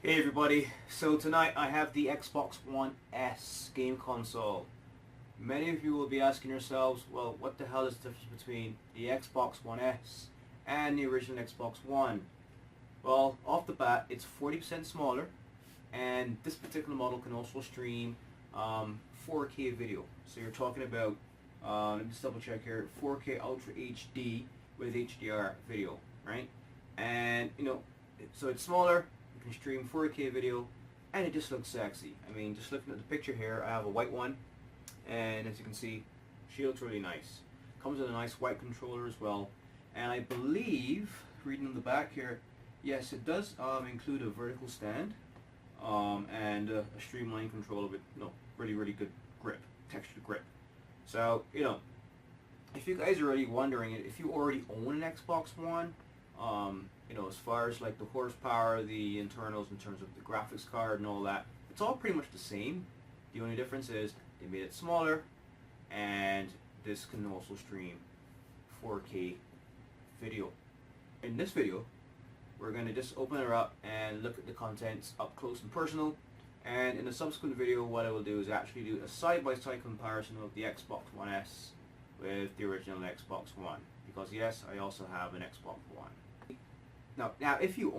Hey everybody, so tonight I have the Xbox One S game console. Many of you will be asking yourselves, well, what the hell is the difference between the Xbox One S and the original Xbox One? Well, off the bat, it's 40% smaller, and this particular model can also stream 4K video. So you're talking about, let me just double check here, 4K Ultra HD with HDR video, right? And, so it's smaller, you can stream 4K video, and it just looks sexy. I mean, just looking at the picture here, I have a white one, and as you can see, she looks really nice. Comes with a nice white controller as well, and I believe, reading on the back here, yes, it does include a vertical stand, and a streamlined controller with really good grip, textured grip. So, if you guys are already wondering, if you already own an Xbox One, as far as like the horsepower, the internals in terms of the graphics card and all that, it's all pretty much the same. The only difference is they made it smaller, and this can also stream 4K video. In this video, we're going to just open her up and look at the contents up close and personal, and in a subsequent video what I will do is actually do a side-by-side comparison of the Xbox One S with the original Xbox One, because yes, I also have an Xbox One. Now if you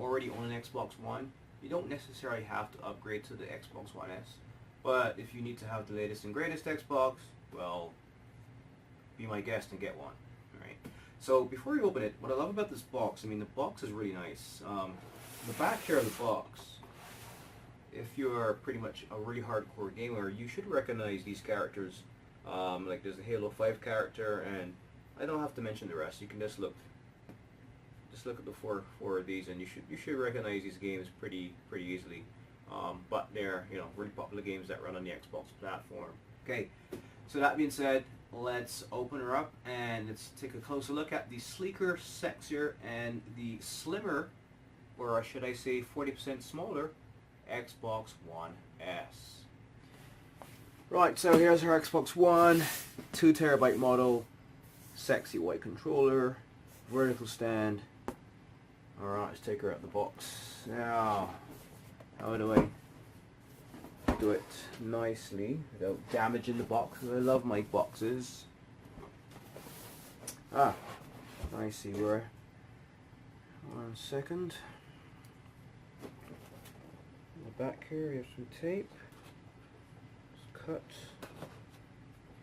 already own an Xbox One, you don't necessarily have to upgrade to the Xbox One S, but if you need to have the latest and greatest Xbox, well, be my guest and get one. Alright. So before you open it, what I love about this box, I mean, the box is really nice. The back here of the box, if you're pretty much a really hardcore gamer, you should recognize these characters. Like there's a Halo 5 character, and I don't have to mention the rest. You can just look at the four of these, and you should recognize these games pretty easily. But they're really popular games that run on the Xbox platform. Okay, so that being said, let's open her up and let's take a closer look at the sleeker, sexier, and the slimmer, or should I say 40% smaller, Xbox One S. Right, so here's her Xbox One, 2TB model, sexy white controller, vertical stand. Alright, let's take her out of the box. Now, how do I do it nicely without damaging the box? I love my boxes. I see where. 1 second. In the back here, we have some tape. Just cut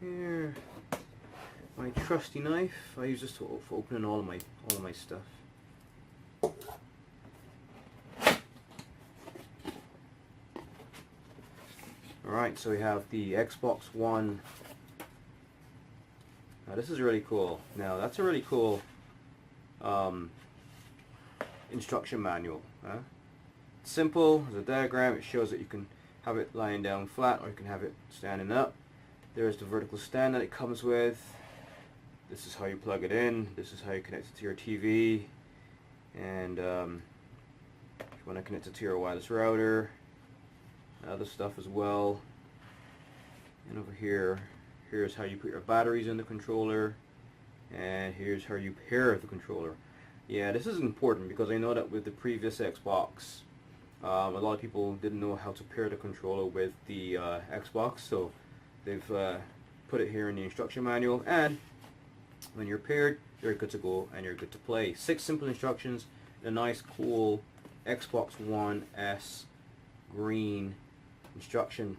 here. My trusty knife. I use this for opening all of my stuff. Alright, so we have the Xbox One. Now this is really cool. Now that's a really cool instruction manual. It's simple, there's a diagram. It shows that you can have it lying down flat, or you can have it standing up. There's the vertical stand that it comes with. This is how you plug it in. This is how you connect it to your TV. And if you want to connect it to your wireless router, other stuff as well. And over here, here's how you put your batteries in the controller, and here's how you pair the controller. Yeah, this is important because I know that with the previous Xbox, a lot of people didn't know how to pair the controller with the Xbox, so they've put it here in the instruction manual, and when you're paired, you're good to go and you're good to play. 6 simple instructions, a nice cool Xbox One S green instruction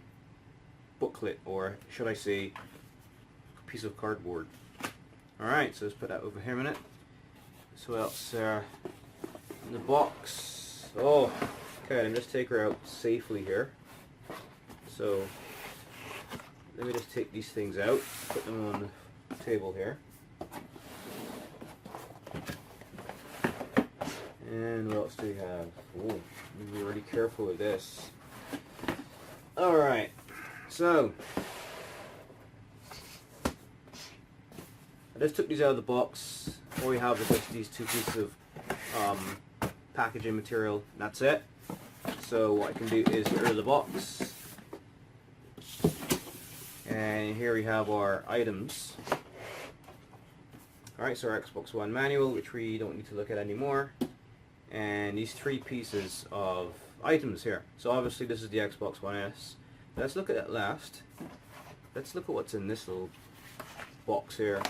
booklet, or should I say piece of cardboard. Alright, so let's put that over here a minute. So what else in the box? Oh, okay, let me just take her out safely here. So let me just take these things out, put them on the table here. And what else do we have? Oh, be really careful with this. Alright, so I just took these out of the box. All we have is just these 2 pieces of packaging material. That's it. So what I can do is get rid of the box. And here we have our items. Alright, so our Xbox One manual, which we don't need to look at anymore. And these 3 pieces of items here. So obviously this is the Xbox One S. Let's look at it last. Let's look at what's in this little box here.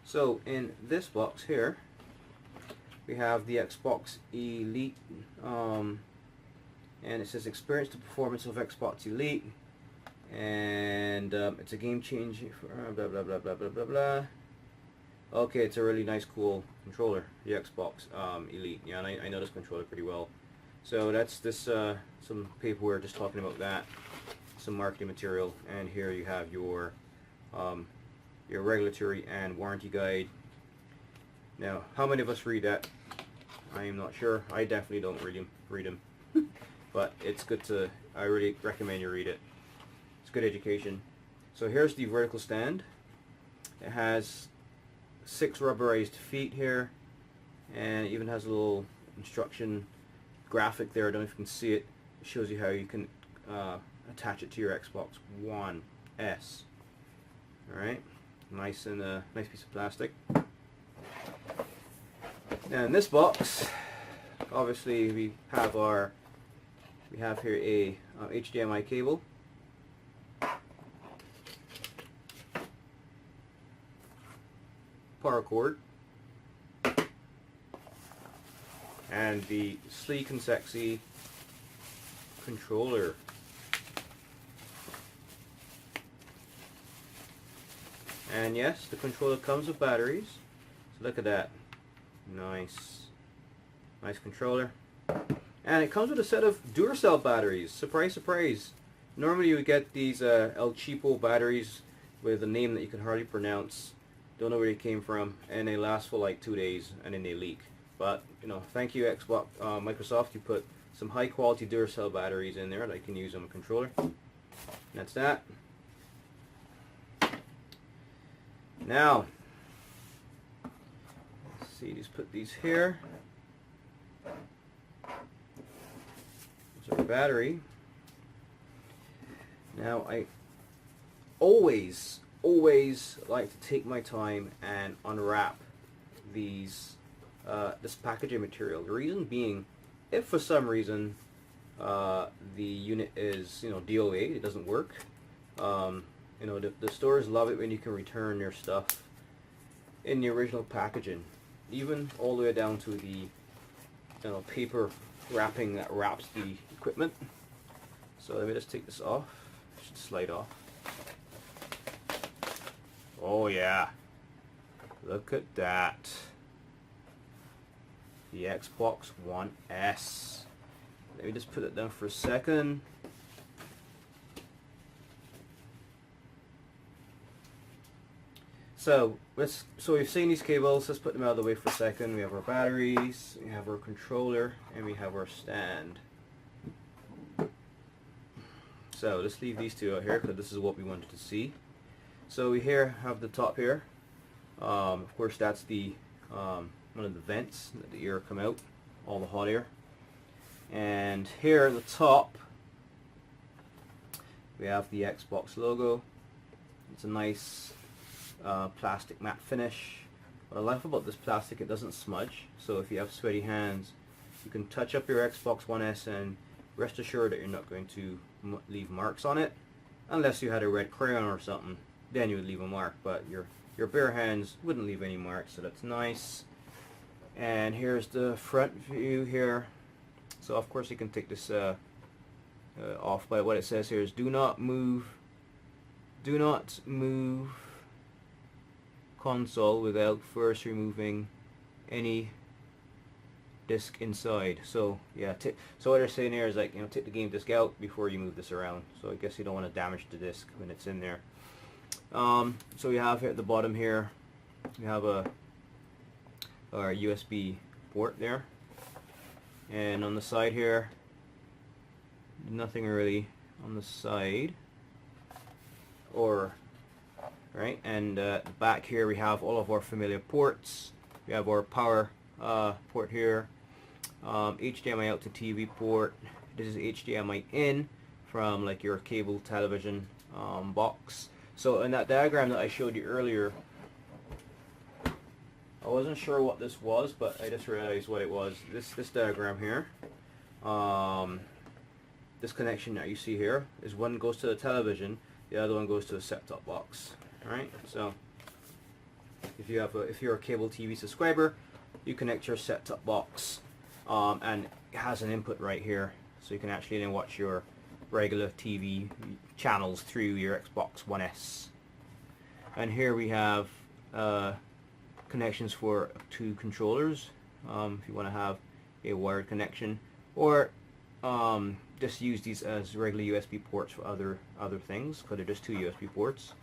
So in this box here, we have the Xbox Elite, and it says experience the performance of Xbox Elite, and it's a game changing blah blah blah blah blah blah blah. Okay, it's a really nice, cool controller, the Xbox Elite. Yeah, and I know this controller pretty well. So that's this some paperwork just talking about that, some marketing material, and here you have your regulatory and warranty guide. Now, how many of us read that? I am not sure. I definitely don't read them, but it's good to. I really recommend you read it. It's good education. So here's the vertical stand. It has 6 rubberized feet here, and it even has a little instruction graphic there. I don't know if you can see it. It shows you how you can attach it to your Xbox One S. Alright, nice and nice piece of plastic. Now in this box, obviously we have here a HDMI cable. Power cord, and the sleek and sexy controller. And yes, the controller comes with batteries. So look at that. Nice controller. And it comes with a set of Duracell batteries. Surprise, surprise. Normally you would get these El Cheapo batteries with a name that you can hardly pronounce. Don't know where they came from, and they last for like 2 days and then they leak. But you know, thank you Xbox, Microsoft. You put some high quality Duracell batteries in there that I can use on a controller. And that's that. Now, let's see, just put these here. There's our battery. Now I always like to take my time and unwrap these this packaging material. The reason being, if for some reason the unit is DOA, it doesn't work. The stores love it when you can return their stuff in the original packaging, even all the way down to the paper wrapping that wraps the equipment. So let me just take this off. It should slide off. Oh yeah, look at that. The Xbox One S. Let me just put it down for a second. So we've seen these cables. Let's put them out of the way for a second. We have our batteries, we have our controller, and we have our stand. So let's leave these two out here because this is what we wanted to see. So we here have the top here. Of course, that's the one of the vents that the air come out, all the hot air. And here at the top, we have the Xbox logo. It's a nice plastic matte finish. What I like about this plastic, it doesn't smudge. So if you have sweaty hands, you can touch up your Xbox One S and rest assured that you're not going to leave marks on it, unless you had a red crayon or something. Then you would leave a mark, but your bare hands wouldn't leave any marks, so that's nice. And here's the front view here. So of course you can take this off, but what it says here is do not move console without first removing any disc inside. So yeah, so what they're saying here is, like, take the game disc out before you move this around. So I guess you don't want to damage the disc when it's in there. So we have here at the bottom here, we have our USB port there, and on the side here, nothing really on the side, right? And back here we have all of our familiar ports. We have our power port here, HDMI out to TV port. This is HDMI in from like your cable television box. So in that diagram that I showed you earlier, I wasn't sure what this was, but I just realized what it was. This diagram here, this connection that you see here is one goes to the television, the other one goes to a set-top box. Alright, so if you're a cable TV subscriber, you connect your set-top box, and it has an input right here, so you can actually then watch your regular TV channels through your Xbox One S. And here we have connections for two controllers, if you want to have a wired connection, or just use these as regular USB ports for other things, because they're just two USB ports,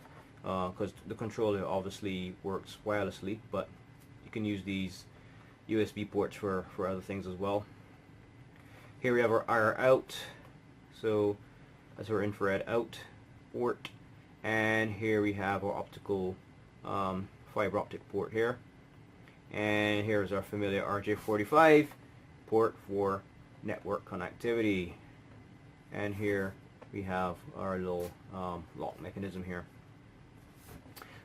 because the controller obviously works wirelessly, but you can use these USB ports for other things as well. Here we have our out, so that's our infrared out port, and here we have our optical fiber optic port here, and here's our familiar RJ45 port for network connectivity, and here we have our little lock mechanism here.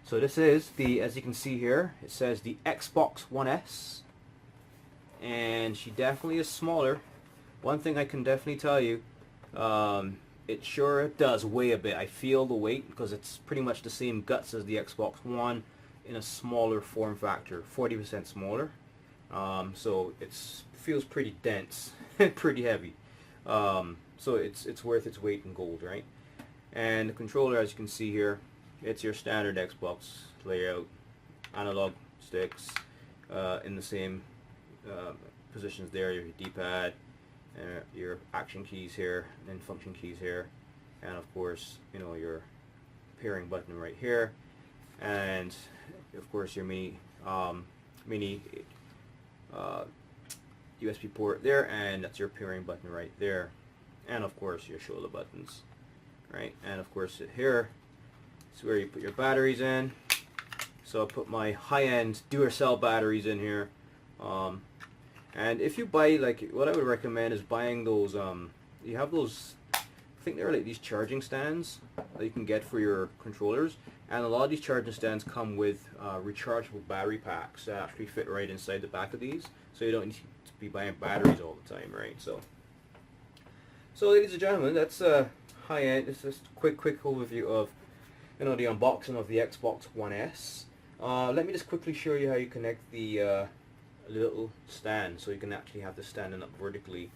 So this is the, as you can see here, it says the Xbox One S, and she definitely is smaller. One thing I can definitely tell you, it sure does weigh a bit. I feel the weight because it's pretty much the same guts as the Xbox One in a smaller form factor, 40% smaller. So it feels pretty dense, pretty heavy. So it's worth its weight in gold, right? And the controller, as you can see here, it's your standard Xbox layout, analog sticks in the same positions there. Your D-pad, your action keys here, and function keys here, and of course, you know, your pairing button right here, and of course your mini USB port there, and that's your pairing button right there, and of course your shoulder buttons, right? And of course here is where you put your batteries in. So I put my high-end Duracell batteries in here. And if you buy, like, what I would recommend is buying those, you have those, I think they're like these charging stands that you can get for your controllers, and a lot of these charging stands come with rechargeable battery packs that actually fit right inside the back of these, so you don't need to be buying batteries all the time, right? So ladies and gentlemen, that's high-end. It's just a quick overview of, you know, the unboxing of the Xbox One S. Let me just quickly show you how you connect the little stand, so you can actually have this standing up vertically,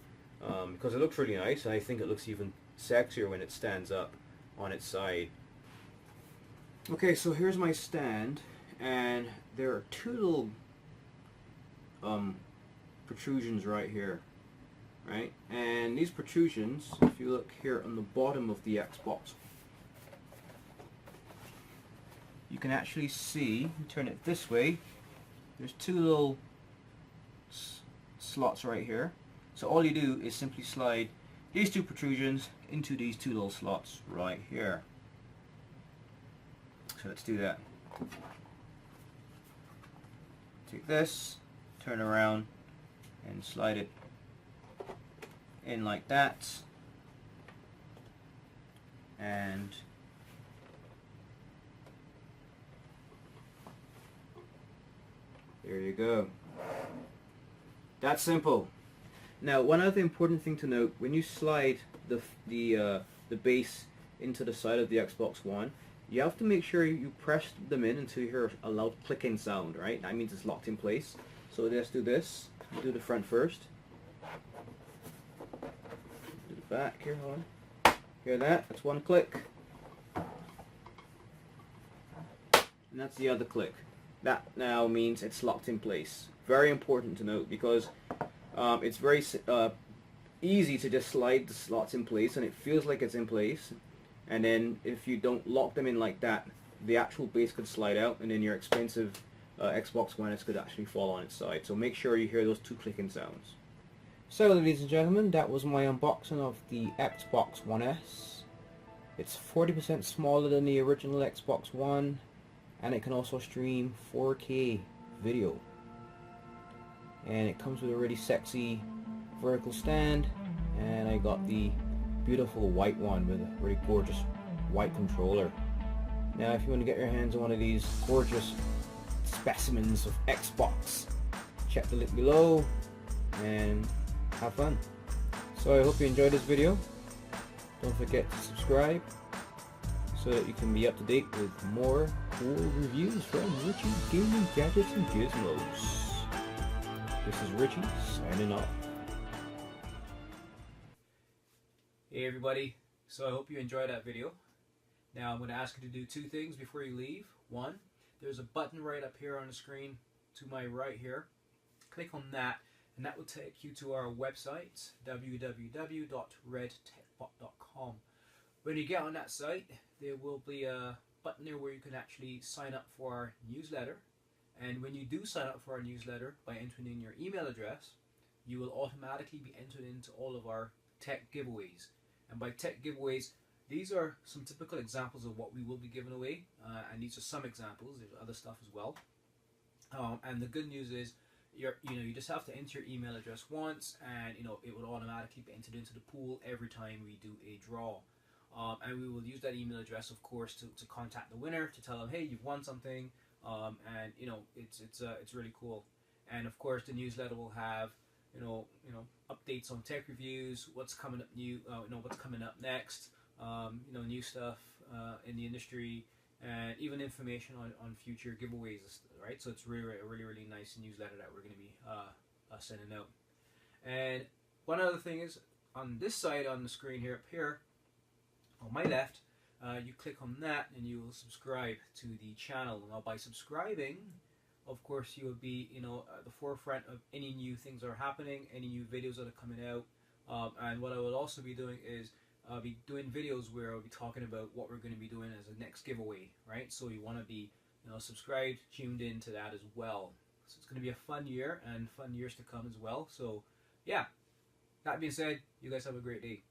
because it looks really nice, and I think it looks even sexier when it stands up on its side. Okay, so here's my stand, and there are two little protrusions right here, right? And these protrusions, if you look here on the bottom of the Xbox, you can actually see, turn it this way, there's two little slots right here. So all you do is simply slide these two protrusions into these two little slots right here. So let's do that. Take this, turn around, and slide it in like that, and there you go. That's simple. Now, one other important thing to note: when you slide the base into the side of the Xbox One, you have to make sure you press them in until you hear a loud clicking sound, right? That means it's locked in place. So let's do this. Do the front first. Do the back here. Hold on. Hear that? That's one click. And that's the other click. That now means it's locked in place. Very important to note, because it's very easy to just slide the slots in place and it feels like it's in place, and then if you don't lock them in like that, the actual base could slide out, and then your expensive Xbox One S could actually fall on its side. So make sure you hear those two clicking sounds. So ladies and gentlemen, that was my unboxing of the Xbox One S. It's 40% smaller than the original Xbox One, and it can also stream 4K video. And it comes with a really sexy vertical stand, and I got the beautiful white one with a really gorgeous white controller. Now if you want to get your hands on one of these gorgeous specimens of Xbox, check the link below and have fun. So I hope you enjoyed this video. Don't forget to subscribe so that you can be up to date with more cool reviews from Richie's Gaming Gadgets and Gizmos. This is Richie signing off. Hey everybody, so I hope you enjoyed that video. Now I'm going to ask you to do two things before you leave. One, there's a button right up here on the screen to my right here. Click on that and that will take you to our website, www.redtechbot.com. When you get on that site, there will be a button there where you can actually sign up for our newsletter. And when you do sign up for our newsletter by entering in your email address, you will automatically be entered into all of our tech giveaways. And by tech giveaways, these are some typical examples of what we will be giving away, and these are some examples. There's other stuff as well. And the good news is, you just have to enter your email address once, and it will automatically be entered into the pool every time we do a draw. And we will use that email address, of course, to contact the winner to tell them, hey, you've won something, and it's really cool. And of course, the newsletter will have updates on tech reviews, what's coming up new, what's coming up next. New stuff in the industry, and even information on future giveaways, right? So it's a really nice newsletter that we're going to be sending out. And one other thing is, on this side on the screen here, up here on my left, you click on that and you will subscribe to the channel. Now by subscribing, of course, you will be at the forefront of any new things that are happening, any new videos that are coming out. And what I will also be doing is I'll be doing videos where I'll be talking about what we're going to be doing as a next giveaway, right? So you want to be subscribed, tuned in to that as well. So it's going to be a fun year and fun years to come as well. So yeah, that being said, you guys have a great day.